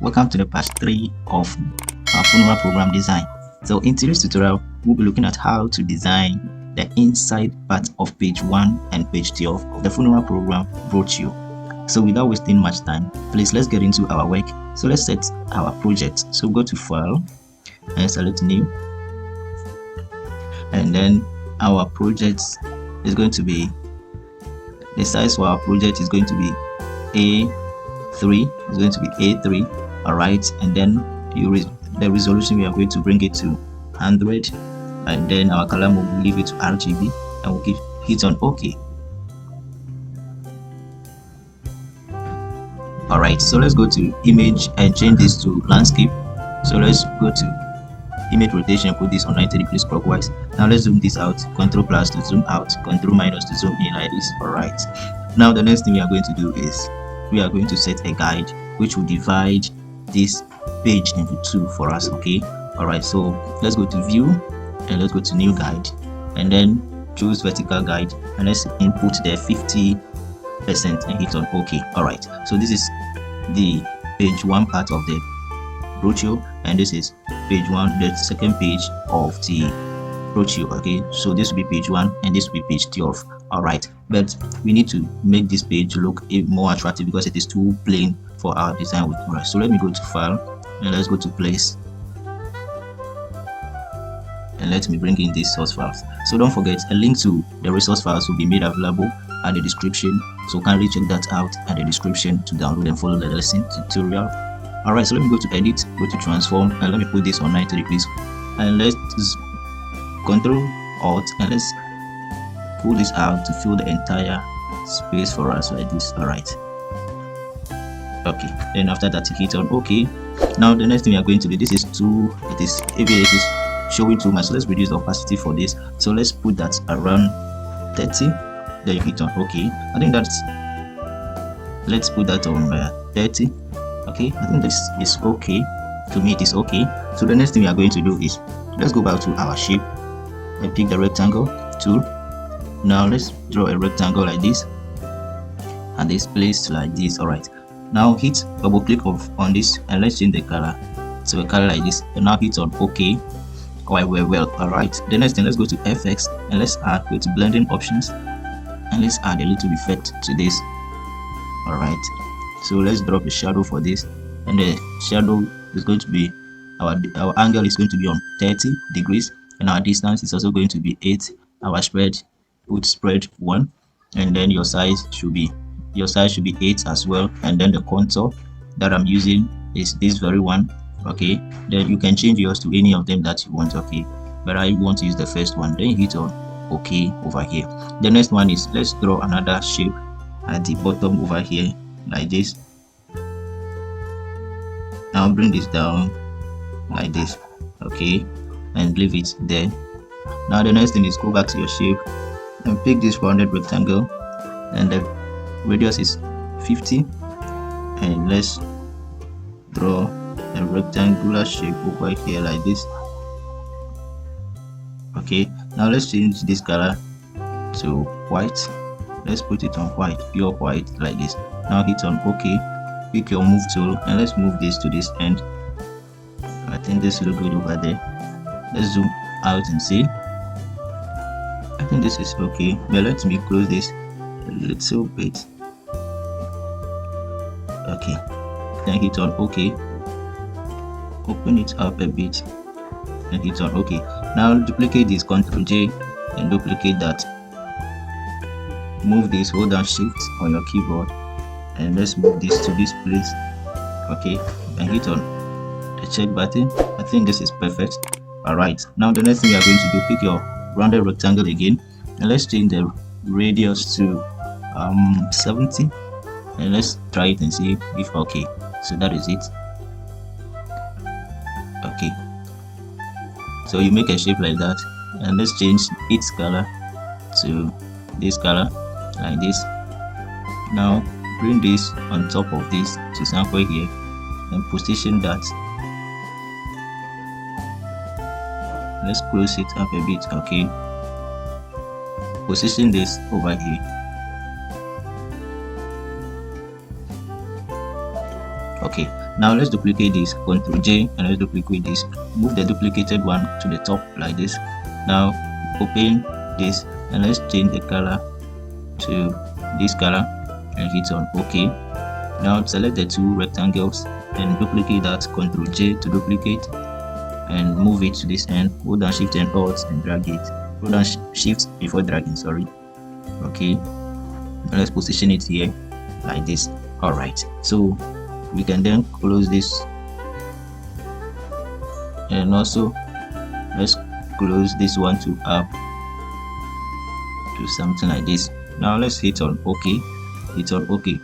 Welcome to the part 3 of our funeral program design. So in today's tutorial, we'll be looking at how to design the inside part of page 1 and page 12 of the funeral program brochure. So without wasting much time, please let's get into our work. So let's set our project. So go to File and select New, and then our project is going to be, the size for our project is going to be A3. It's going to be A3. All right, and then the resolution, we are going to bring it to 100, and then our color will leave it to RGB, and we'll hit on OK. All right, so let's go to image and change this to landscape. So let's go to image rotation, put this on 90 degrees clockwise. Now let's zoom this out, Control plus to zoom out, Control minus to zoom in like this. All right, now the next thing we are going to do is we are going to set a guide which will divide this page into 2 for us. Okay, all right, so let's go to view and let's go to new guide, and then choose vertical guide, and let's input the 50% and hit on OK. All right, so this is the page 1 part of the brochure, and this is page 1, the second page of the brochure. Okay, so this will be page 1 and this will be page 12. All right, but we need to make this page look more attractive because it is too plain for our design. All right, so let me go to File and let's go to Place, and let me bring in these source files. So don't forget, a link to the resource files will be made available at the description, so kindly check that out at the description to download and follow the lesson tutorial. All right, so let me go to Edit, go to Transform, and let me put this on 90 degrees, and let's Control Alt, and let's pull this out to fill the entire space for us like this. All right, okay, then after that hit on OK. Now the next thing we are going to do, this is too, it is showing too much, so let's reduce the opacity for this. So let's put that around 30, then you hit on OK. I think that's, let's put that on 30. Okay, I think this is okay. To me it is okay. So the next thing we are going to do is let's go back to our shape and pick the rectangle tool. Now let's draw a rectangle like this and this place like this. All right, now hit double click on this and let's change the color to a color like this, and now hit on OK. Well, all right, the next thing, let's go to FX and let's go to blending options, and let's add a little effect to this. All right, so let's drop a shadow for this, and the shadow is going to be, our angle is going to be on 30 degrees, and our distance is also going to be 8. Our spread, put spread 1, and then your size should be 8 as well, and then the contour that I'm using is this very one. Okay, then you can change yours to any of them that you want. Okay, but I want to use the first one, then hit on OK over here. The next one is, let's draw another shape at the bottom over here like this. Now bring this down like this. Okay, and leave it there. Now the next thing is, go back to your shape and pick this rounded rectangle, and the radius is 50, and let's draw a rectangular shape over here like this. Okay, now let's change this color to white. Let's put it on white, pure white like this. Now hit on OK, pick your move tool, and let's move this to this end. I think this will look good over there. Let's zoom out and see. I think this is okay, but let me close this a little bit. Okay, then hit on OK, open it up a bit and hit on OK. Now duplicate this, Ctrl J, and duplicate that. Move this, hold down Shift on your keyboard, and let's move this to this place. Okay, and hit on the check button. I think this is perfect. All right, now the next thing you are going to do, pick your rounded rectangle again, and let's change the radius to 70, and let's try it and see if okay. So that is it. Okay, so you make a shape like that, and let's change its color to this color like this. Now bring this on top of this to somewhere here and position that. Let's close it up a bit. Okay, position this over here. Okay, now let's duplicate this. Ctrl J, and let's duplicate this. Move the duplicated one to the top like this. Now open this, and let's change the color to this color and hit on OK. Now select the two rectangles and duplicate that. Ctrl J to duplicate and move it to this end. Hold down Shift and Alt and drag it. Hold down Shift before dragging, sorry. Okay, now let's position it here like this. Alright, so we can then close this, and also let's close this one to up to something like this. Now let's hit on OK. Hit on OK.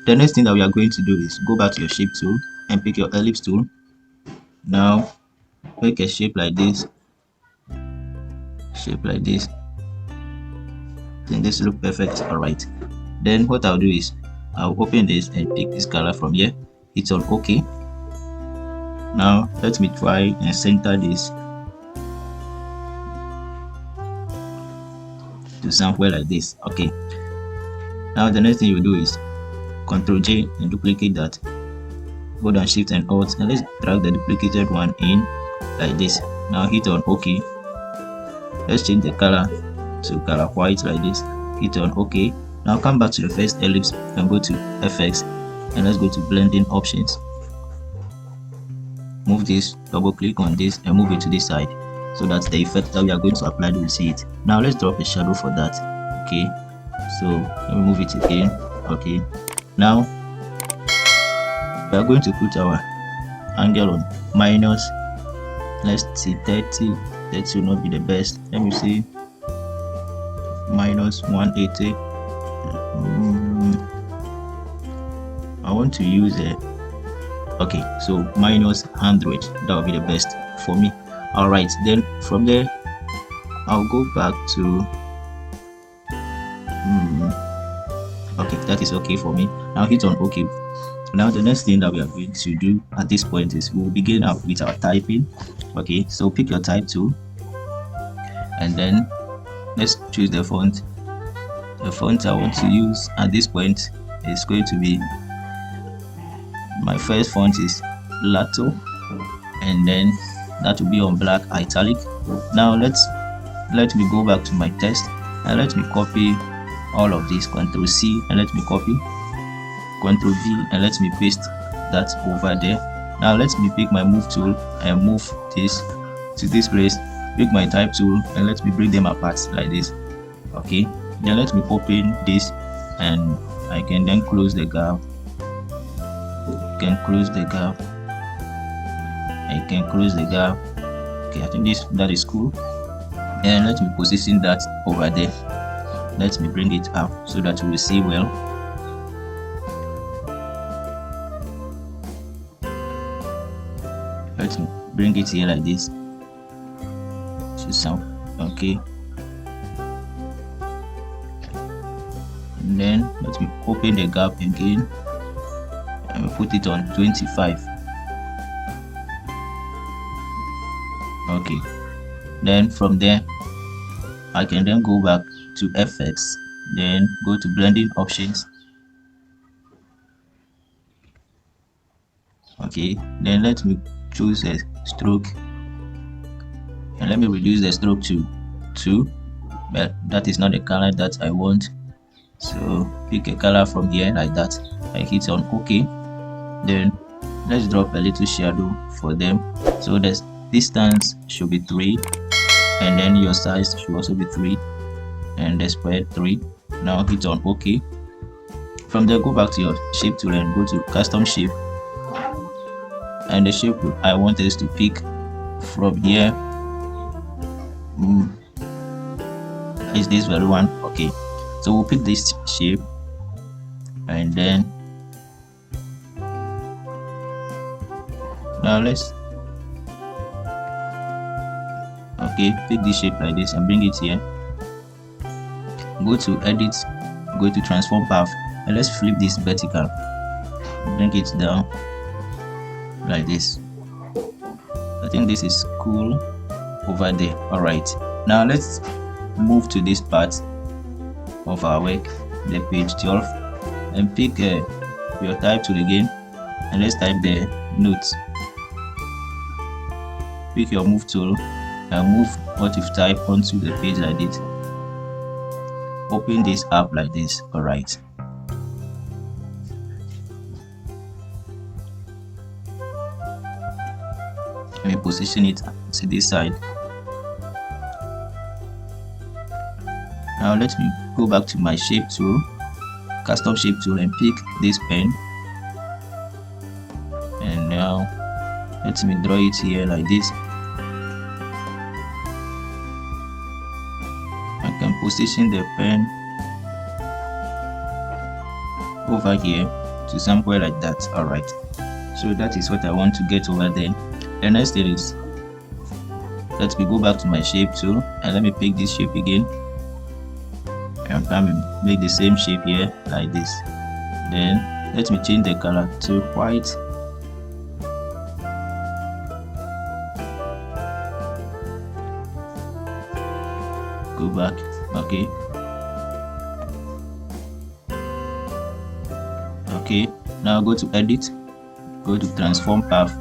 The next thing that we are going to do is go back to your shape tool and pick your ellipse tool. Now make a shape like this. Shape like this. I think this look perfect. Alright, then what I'll do is I'll open this and take this color from here. Hit on OK. Now let me try and center this to somewhere like this. Okay, now the next thing you do is Ctrl J and duplicate that. Hold down Shift and Alt and let's drag the duplicated one in like this. Now hit on OK. Let's change the color to color white like this. Hit on OK. Now come back to the first ellipse and go to FX, and let's go to blending options. Move this, double click on this and move it to this side, so that's the effect that we are going to apply to see it. Now let's drop a shadow for that. Okay, so let me move it again. Okay, now we are going to put our angle on minus, let's see 30. That will not be the best. Let me see, minus 180. I want to use it. Okay, so minus 100. That will be the best for me. Alright, then from there I'll go back to okay, that is okay for me. Now hit on OK. Now the next thing that we are going to do at this point is we'll begin up with our typing. Okay, so pick your type tool and then let's choose the font. The font I want to use at this point is going to be, my first font is Lato, and then that will be on black italic. Now let me go back to my text and let me copy all of this. Ctrl C and let me copy. Ctrl V and let me paste that over there. Now let me pick my move tool and move this to this place. Pick my type tool and let me bring them apart like this. Okay, then let me open this and I can then close the gap. Close the gap. I can close the gap. Okay, I think that is cool. And let me position that over there. Let me bring it up so that we will see well. Let me bring it here like this. Okay, and then let me open the gap again and put it on 25. Okay, then from there I can then go back to FX, then go to blending options. Okay, then let me choose a stroke and let me reduce the stroke to 2, but that is not the color that I want, so pick a color from here like that. I hit on OK. Then let's drop a little shadow for them, so the distance should be 3 and then your size should also be 3 and the spread 3. Now hit on OK. From there go back to your shape tool and go to custom shape, and the shape I want us to pick from here is this very one. Okay, so we'll pick this shape and then now let's pick this shape like this and bring it here. Go to edit, go to transform path and let's flip this vertical, bring it down like this. I think this is cool over there. Alright, now let's move to this part of our work, the page 12, and pick your type tool again and let's type the notes. Pick your move tool and move what you've typed onto the page like this. Open this up like this. Alright. Let me position it to this side. Now let me go back to my shape tool, custom shape tool, and pick this pen. And now let me draw it here like this. I can position the pen over here to somewhere like that. Alright, so that is what I want to get over there. The next thing is, let me go back to my shape tool and let me pick this shape again, and come and make the same shape here like this. Then let me change the color to white. Go back. Okay. Okay, now go to edit, go to transform path,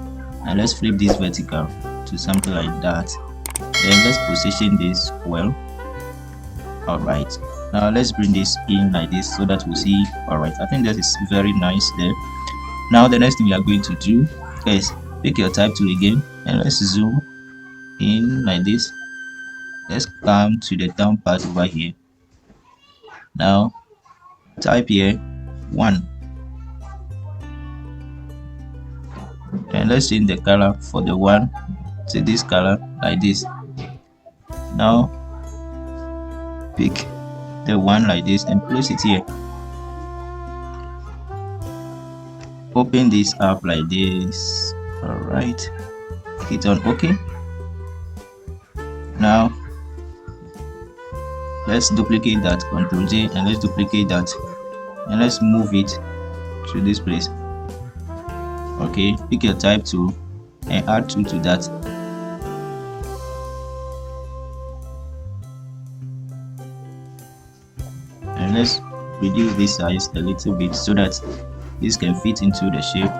and let's flip this vertical to something like that. Then let's position this well. Alright, now let's bring this in like this so that we see. Alright, I think that is very nice there. Now the next thing we are going to do is pick your type tool again, and let's zoom in like this. Let's come to the down part over here. Now type here 1, and let's change the color for the 1 to this color like this. Now pick the 1 like this and place it here. Open this up like this. Alright, hit on OK. Now let's duplicate that, Ctrl J, and let's duplicate that, and let's move it to this place. Okay, pick your type tool and add 2 to that. And let's reduce this size a little bit so that this can fit into the shape.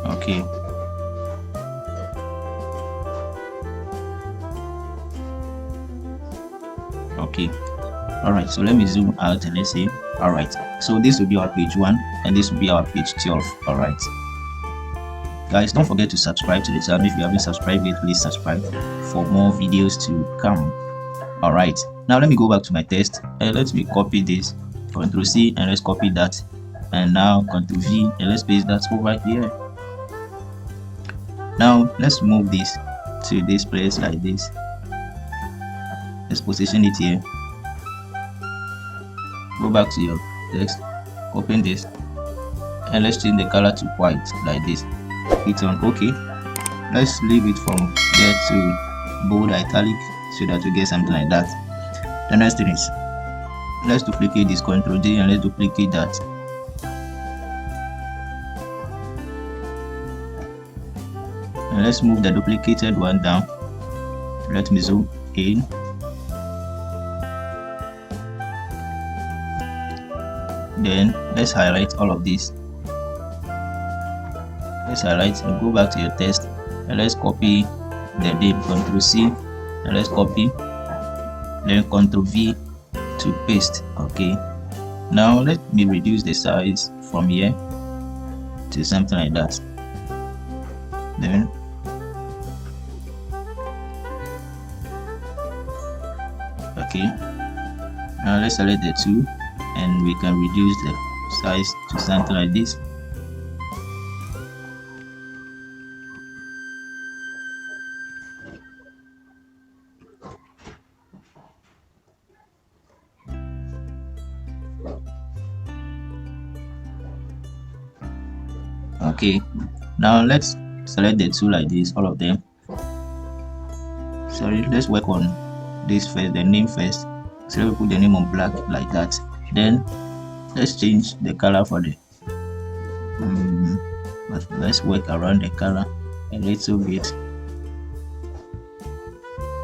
Okay. Okay. Alright, so let me zoom out and let's see. Alright, so this will be our page 1 and this will be our page 12. Alright. Guys, don't forget to subscribe to the channel. If you haven't subscribed yet, please subscribe for more videos to come. Alright, now let me go back to my text and let me copy this. Ctrl C and let's copy that. And now Ctrl V and let's paste that over here. Now let's move this to this place like this. Let's position it here. Go back to your text, open this, and let's change the color to white like this. Hit on OK. Let's leave it from there to bold italic so that we get something like that. The next thing is, let's duplicate this, Ctrl J, and let's duplicate that. And let's move the duplicated one down. Let me zoom in. Then let's highlight all of this. Let's highlight and go back to your text and let's copy the name. Ctrl C and let's copy. Then Ctrl V to paste. Okay. Now let me reduce the size from here to something like that. Then okay. Now let's select the 2 and we can reduce the size to something like this. Okay, now let's select the 2 like this, all of them. Sorry, let's work on this first, the name first. So we put the name on black like that. Then let's change the color for the let's work around the color a little bit.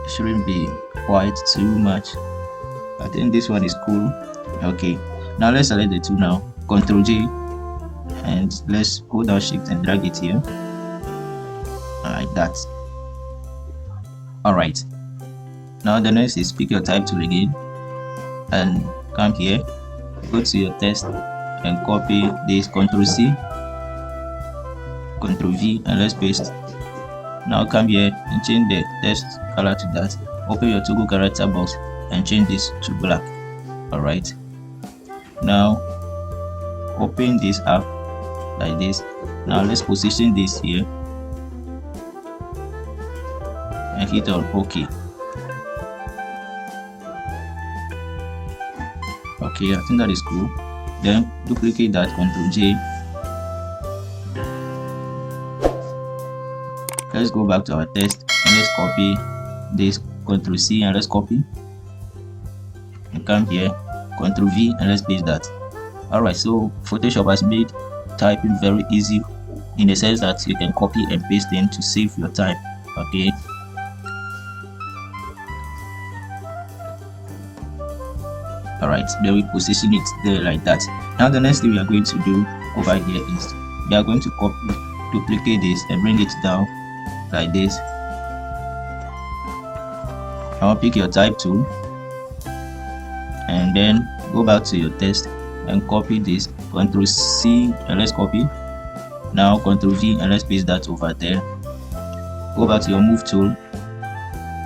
It shouldn't be quite too much. I think this one is cool. Okay, now let's select the two now. Ctrl J, and let's hold down Shift and drag it here, like that. Alright, now the next is pick your type tool again and come here, go to your text and copy this. Ctrl C, Ctrl V, and let's paste. Now come here and change the text color to that. Open your toggle character box and change this to black. Alright, now open this up like this. Now let's position this here and hit on OK. Okay, I think that is cool. Then duplicate that, Ctrl J. Let's go back to our text and let's copy this. Ctrl C and let's copy, and come here, Ctrl V, and let's paste that. Alright, so Photoshop has made typing very easy in the sense that you can copy and paste them to save your time. Okay, alright, then we position it there like that. Now the next thing we are going to do over here is we are going to copy, duplicate this and bring it down like this. Now pick your type tool and then go back to your text and copy this. Ctrl C and let's copy. Now Ctrl V and let's paste that over there. Go back to your move tool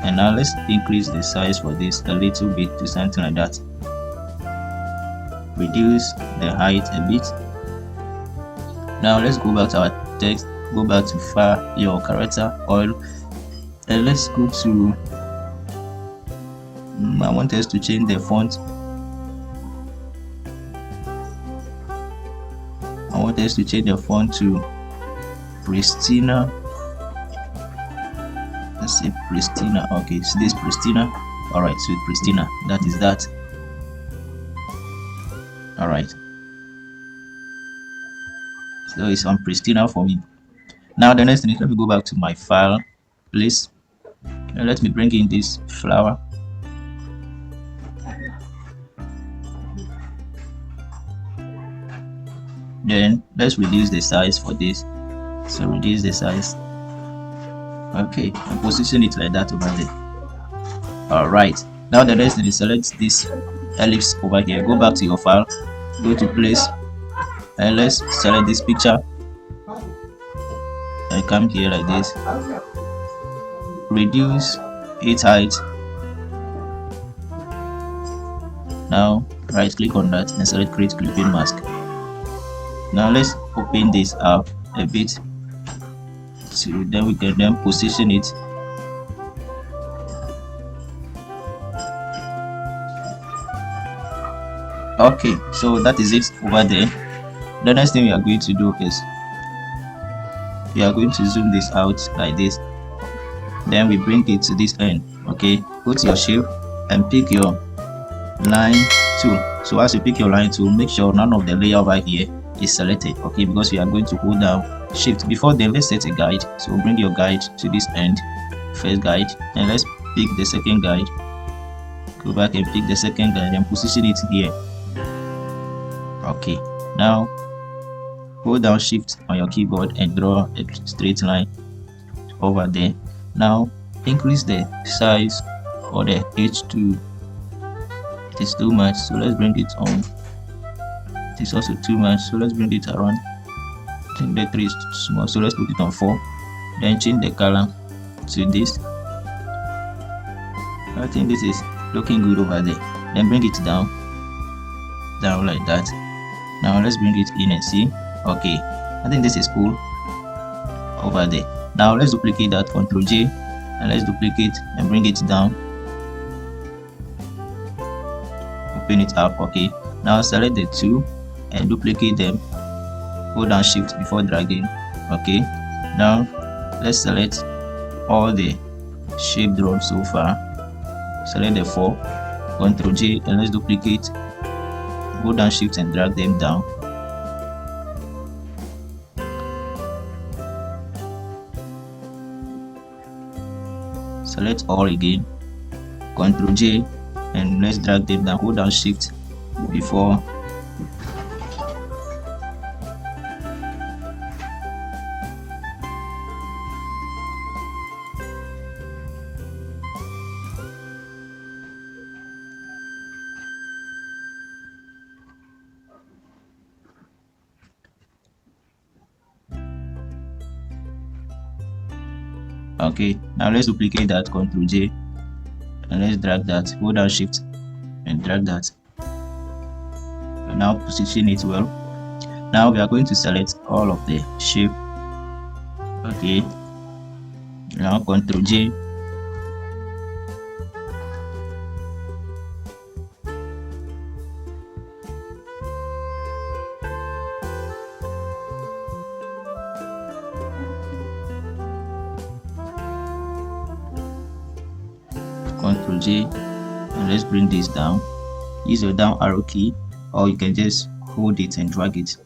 and now let's increase the size for this a little bit to something like that. Reduce the height a bit. Now let's go back to our text, go back to file your character oil, and let's go to I want us to change the font. I want us to change the font to Pristina. Let's say Pristina. Okay, so this Pristina. Alright, so Pristina, that is that. Alright, so it's on Pristina for me. Now the next thing is, let me go back to my file, please, and let me bring in this flower. Then let's reduce the size for this. So reduce the size. Okay, and position it like that over there. Alright, now the next thing is, select this ellipse over here. Go back to your file, go to place, and let's select this picture and come here like this. Reduce its height. Now right click on that and select create clipping mask. Now let's open this up a bit, so then we can then position it. Okay, so that is it over there. The next thing we are going to do is we are going to zoom this out like this, then we bring it to this end. Okay, go to your shape and pick your line tool. So as you pick your line tool, make sure none of the layer over here is selected, okay, because we are going to hold down shift. Before then, let's set a guide. So bring your guide to this end, first guide, and let's pick the second guide. Go back and pick the second guide and position it here. Okay, now hold down shift on your keyboard and draw a straight line over there. Now increase the size for the H2. It is too much, so let's bring it on. It is also too much, so let's bring it around. I think the 3 is too small, so let's put it on 4. Then change the color to this. I think this is looking good over there. Then bring it down like that. Now let's bring it in and see. Okay, I think this is cool over there. Now let's duplicate that, Ctrl J, and let's duplicate and bring it down. Open it up. Okay, now select the two and duplicate them. Hold down shift before dragging. Okay, now let's select all the shape drawn so far. Select the 4, Ctrl J, and let's duplicate. Hold down shift and drag them down. select all again, Ctrl J, and let's drag them down. Hold down Shift before okay. Now let's duplicate that, Ctrl J, and let's drag that. Hold down Shift and drag that. And now position it well. Now we are going to select all of the shape. Okay. Now Ctrl J. Ctrl J, and let's bring this down. Use your down arrow key, or you can just hold it and drag it.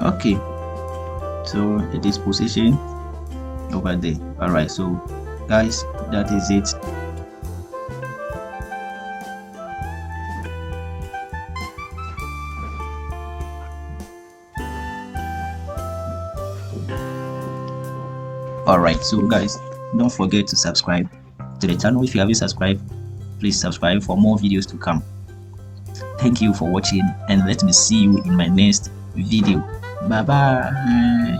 Okay, so it is positioned over there. All right, so guys, that is it. All right, so guys, don't forget to subscribe to the channel. If you haven't subscribed, please subscribe for more videos to come. Thank you for watching, and let me see you in my next video. Bye bye.